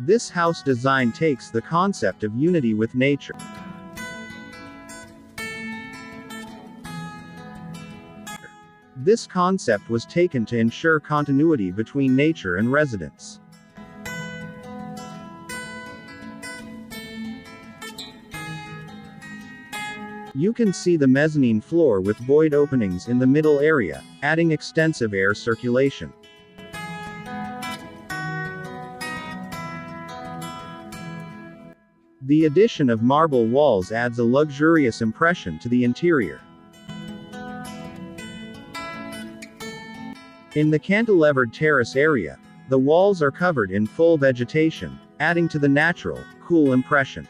This house design takes the concept of unity with nature. This concept was taken to ensure continuity between nature and residents. You can see the mezzanine floor with void openings in the middle area, adding extensive air circulation. The addition of marble walls adds a luxurious impression to the interior. In the cantilevered terrace area, the walls are covered in full vegetation, adding to the natural, cool impression.